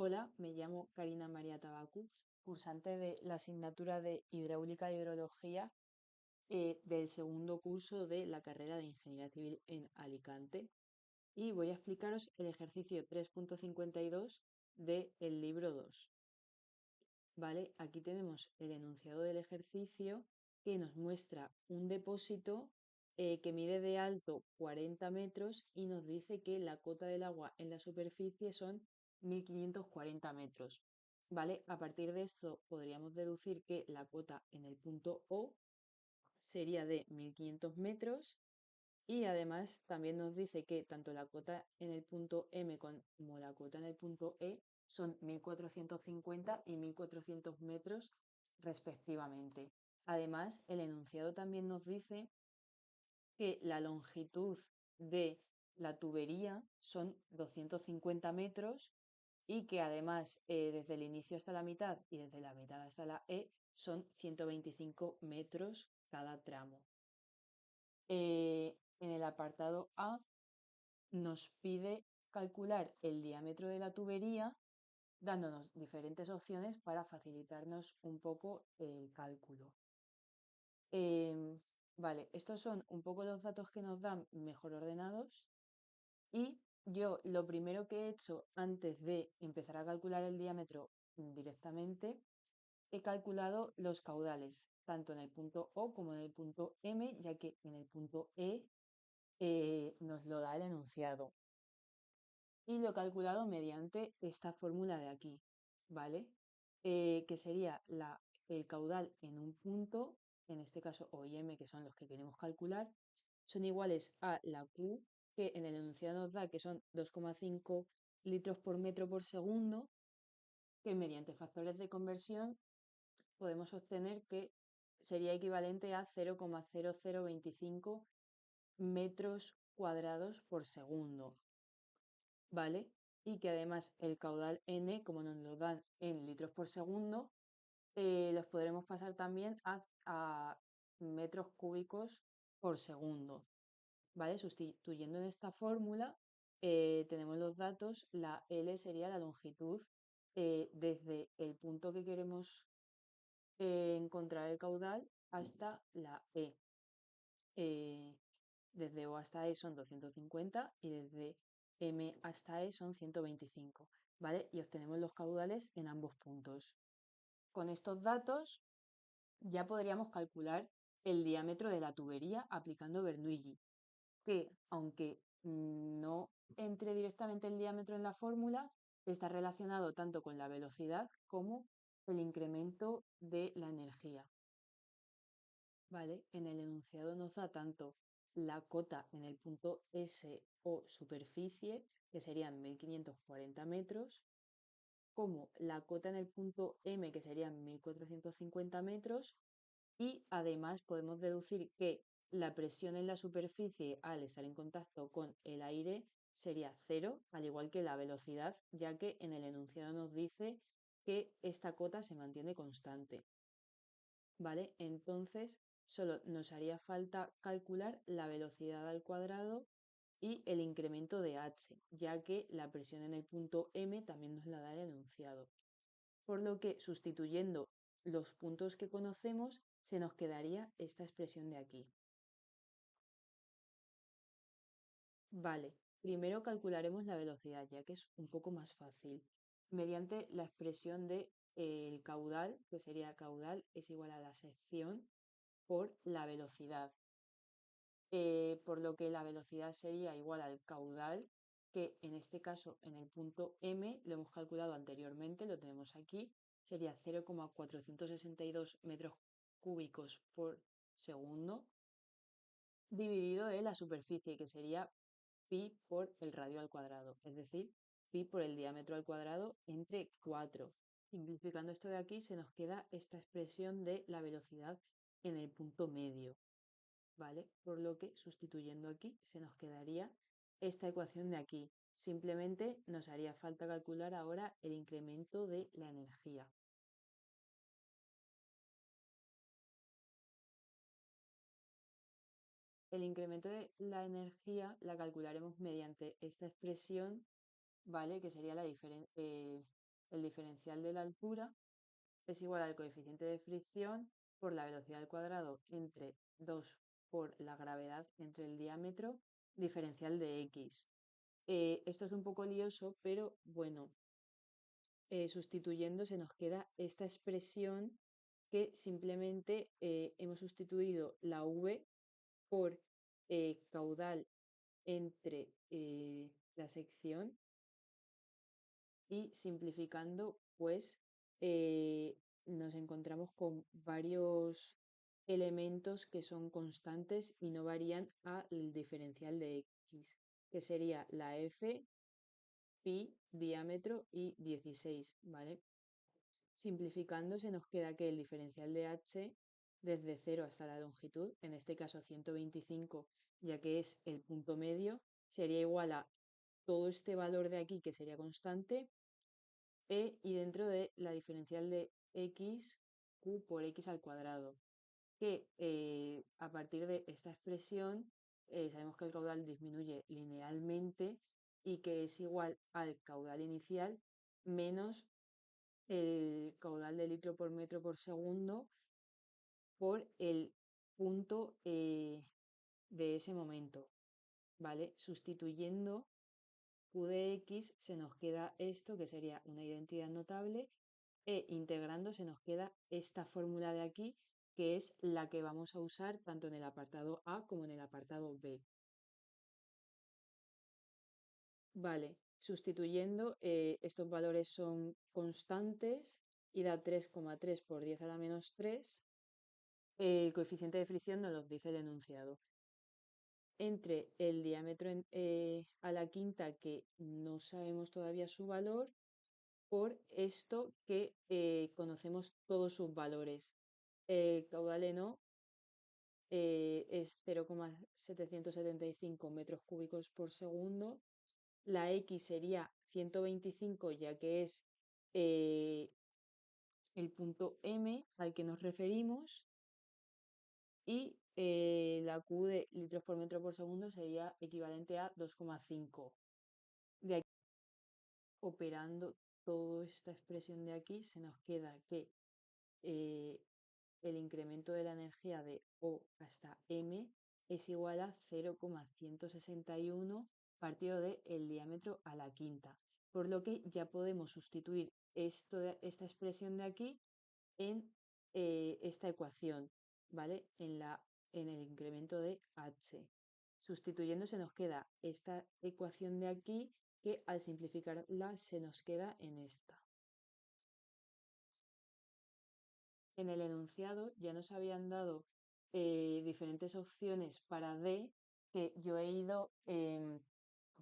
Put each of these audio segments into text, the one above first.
Hola, me llamo Karina María Tabacu, cursante de la asignatura de Hidráulica e Hidrología del segundo curso de la carrera de Ingeniería Civil en Alicante. Y voy a explicaros el ejercicio 3.52 del libro 2. ¿Vale? Aquí tenemos el enunciado del ejercicio que nos muestra un depósito que mide de alto 40 metros y nos dice que la cota del agua en la superficie son 1540 metros. ¿Vale? A partir de esto podríamos deducir que la cota en el punto O sería de 1500 metros y además también nos dice que tanto la cota en el punto M como la cota en el punto E son 1450 y 1400 metros respectivamente. Además, el enunciado también nos dice que la longitud de la tubería son 250 metros y que además desde el inicio hasta la mitad y desde la mitad hasta la E son 125 metros cada tramo. En el apartado A nos pide calcular el diámetro de la tubería, dándonos diferentes opciones para facilitarnos un poco el cálculo. Vale, estos son un poco los datos que nos dan mejor ordenados y yo lo primero que he hecho antes de empezar a calcular el diámetro directamente, he calculado los caudales, tanto en el punto O como en el punto M, ya que en el punto E nos lo da el enunciado. Y lo he calculado mediante esta fórmula de aquí, ¿vale? Que sería el caudal en un punto, en este caso O y M, que son los que queremos calcular, son iguales a la Q, que en el enunciado nos da que son 2,5 litros por metro por segundo, que mediante factores de conversión podemos obtener que sería equivalente a 0,0025 metros cuadrados por segundo. ¿Vale? Y que además el caudal N, como nos lo dan en litros por segundo, los podremos pasar también a metros cúbicos por segundo. ¿Vale? Sustituyendo en esta fórmula, tenemos los datos, la L sería la longitud desde el punto que queremos encontrar el caudal hasta la E. Eh, Desde O hasta E son 250 y desde M hasta E son 125, ¿vale? Y obtenemos los caudales en ambos puntos. Con estos datos ya podríamos calcular el diámetro de la tubería aplicando Bernoulli, que aunque no entre directamente el diámetro en la fórmula, está relacionado tanto con la velocidad como el incremento de la energía. ¿Vale? En el enunciado nos da tanto la cota en el punto S o superficie, que serían 1540 metros, como la cota en el punto M, que serían 1450 metros, y además podemos deducir que la presión en la superficie al estar en contacto con el aire sería cero, al igual que la velocidad, ya que en el enunciado nos dice que esta cota se mantiene constante. ¿Vale? Entonces, solo nos haría falta calcular la velocidad al cuadrado y el incremento de h, ya que la presión en el punto M también nos la da el enunciado. Por lo que, sustituyendo los puntos que conocemos, se nos quedaría esta expresión de aquí. Vale, primero calcularemos la velocidad, ya que es un poco más fácil, mediante la expresión de el caudal, que sería caudal es igual a la sección por la velocidad, por lo que la velocidad sería igual al caudal, que en este caso en el punto M lo hemos calculado anteriormente, lo tenemos aquí, sería 0,462 metros cúbicos por segundo, dividido de la superficie, que sería pi por el radio al cuadrado, es decir, pi por el diámetro al cuadrado entre 4. Simplificando esto de aquí, se nos queda esta expresión de la velocidad en el punto medio. ¿Vale? Por lo que sustituyendo aquí se nos quedaría esta ecuación de aquí. Simplemente nos haría falta calcular ahora el incremento de la energía. El incremento de la energía la calcularemos mediante esta expresión, ¿vale? Que sería la diferencia. el diferencial de la altura es igual al coeficiente de fricción por la velocidad al cuadrado entre 2 por la gravedad entre el diámetro diferencial de x. Esto es un poco lioso, pero bueno, sustituyendo se nos queda esta expresión que simplemente hemos sustituido la v por caudal entre la sección y simplificando, pues nos encontramos con varios elementos que son constantes y no varían al diferencial de x, que sería la f, pi, diámetro y 16, ¿vale? Simplificando se nos queda que el diferencial de h desde 0 hasta la longitud, en este caso 125, ya que es el punto medio, sería igual a todo este valor de aquí que sería constante y dentro de la diferencial de x, q por x al cuadrado, que a partir de esta expresión sabemos que el caudal disminuye linealmente y que es igual al caudal inicial menos el caudal de litro por metro por segundo por el punto de ese momento, ¿vale? Sustituyendo q de x se nos queda esto, que sería una identidad notable, e integrando se nos queda esta fórmula de aquí, que es la que vamos a usar tanto en el apartado A como en el apartado B. Vale, sustituyendo, estos valores son constantes y da 3,3 por 10 a la menos 3. El coeficiente de fricción nos lo dice el enunciado. Entre el diámetro a la quinta, que no sabemos todavía su valor, por esto que conocemos todos sus valores. El caudal ENO es 0,775 metros cúbicos por segundo. La X sería 125, ya que es eh, el punto M al que nos referimos. Y la Q de litros por metro por segundo sería equivalente a 2,5. De aquí, operando toda esta expresión de aquí, se nos queda que eh, el incremento de la energía de O hasta M es igual a 0,161 partido del diámetro a la quinta. Por lo que ya podemos sustituir esta expresión de aquí en esta ecuación, ¿vale? En el incremento de h. Sustituyendo se nos queda esta ecuación de aquí que al simplificarla se nos queda en esta. En el enunciado ya nos habían dado diferentes opciones para D que yo he ido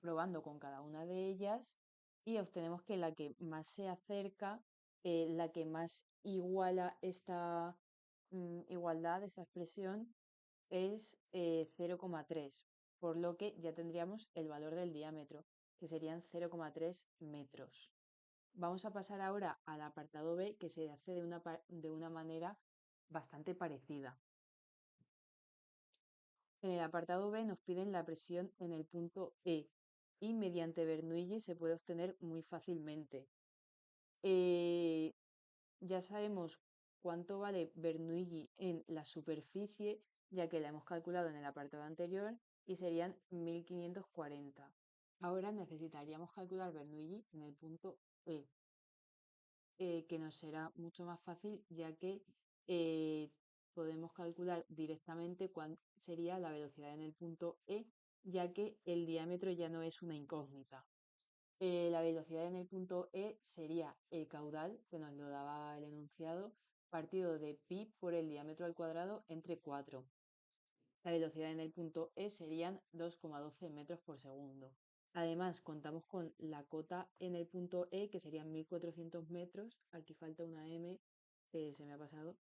probando con cada una de ellas y obtenemos que la que más se acerca, la que más iguala esta igualdad, esta expresión, es 0,3, por lo que ya tendríamos el valor del diámetro, que serían 0,3 metros. Vamos a pasar ahora al apartado B, que se hace de una manera bastante parecida. En el apartado B nos piden la presión en el punto E y mediante Bernoulli se puede obtener muy fácilmente. Ya sabemos cuánto vale Bernoulli en la superficie, ya que la hemos calculado en el apartado anterior y serían 1540. Ahora necesitaríamos calcular Bernoulli en el punto E, que nos será mucho más fácil, ya que podemos calcular directamente cuál sería la velocidad en el punto E, ya que el diámetro ya no es una incógnita. La velocidad en el punto E sería el caudal, que nos lo daba el enunciado, partido de pi por el diámetro al cuadrado entre 4. La velocidad en el punto E serían 2,12 metros por segundo. Además, contamos con la cota en el punto E, que serían 1400 metros. Aquí falta una M, se me ha pasado.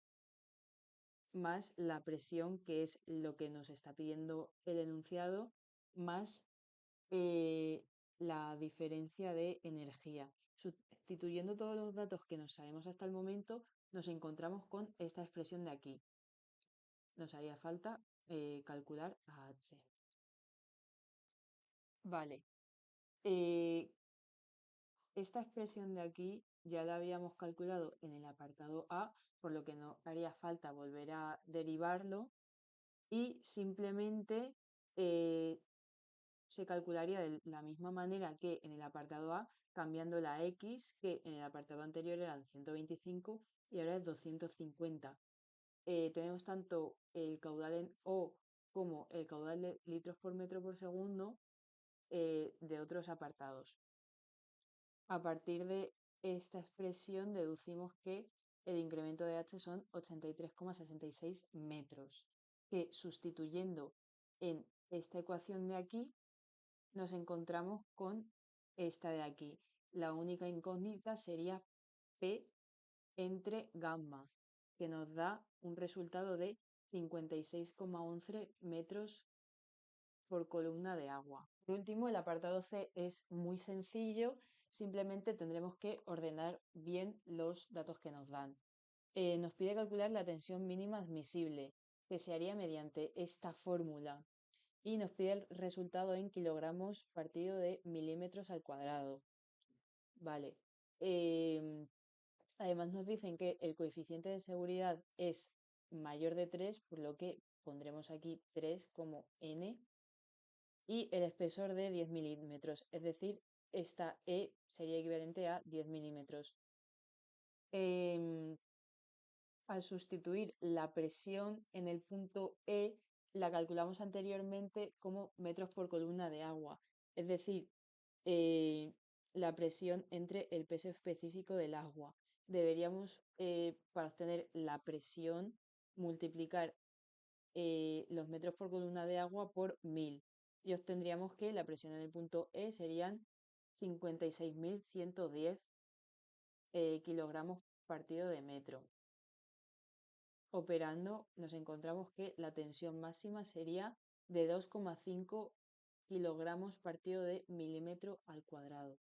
Más la presión, que es lo que nos está pidiendo el enunciado, más la diferencia de energía. Sustituyendo todos los datos que nos sabemos hasta el momento, nos encontramos con esta expresión de aquí. Nos haría falta calcular a H. Vale. esta expresión de aquí ya la habíamos calculado en el apartado A, por lo que no haría falta volver a derivarlo y simplemente se calcularía de la misma manera que en el apartado A, cambiando la X, que en el apartado anterior eran 125 y ahora es 250. Tenemos tanto el caudal en O como el caudal de litros por metro por segundo de otros apartados. A partir de esta expresión deducimos que el incremento de H son 83,66 metros, que sustituyendo en esta ecuación de aquí nos encontramos con esta de aquí. La única incógnita sería P entre gamma, que nos da un resultado de 56,11 metros por columna de agua. Por último, el apartado C es muy sencillo, simplemente tendremos que ordenar bien los datos que nos dan. Nos pide calcular la tensión mínima admisible, que se haría mediante esta fórmula, y nos pide el resultado en kilogramos partido de milímetros al cuadrado. Vale. Además nos dicen que el coeficiente de seguridad es mayor de 3, por lo que pondremos aquí 3 como n, y el espesor de 10 milímetros, es decir, esta E sería equivalente a 10 milímetros. Em, Al sustituir la presión en el punto E, la calculamos anteriormente como metros por columna de agua, es decir, la presión entre el peso específico del agua. Deberíamos, para obtener la presión, multiplicar los metros por columna de agua por 1000 y obtendríamos que la presión en el punto E serían 56.110 kilogramos partido de metro. Operando nos encontramos que la tensión máxima sería de 2,5 kilogramos partido de milímetro al cuadrado.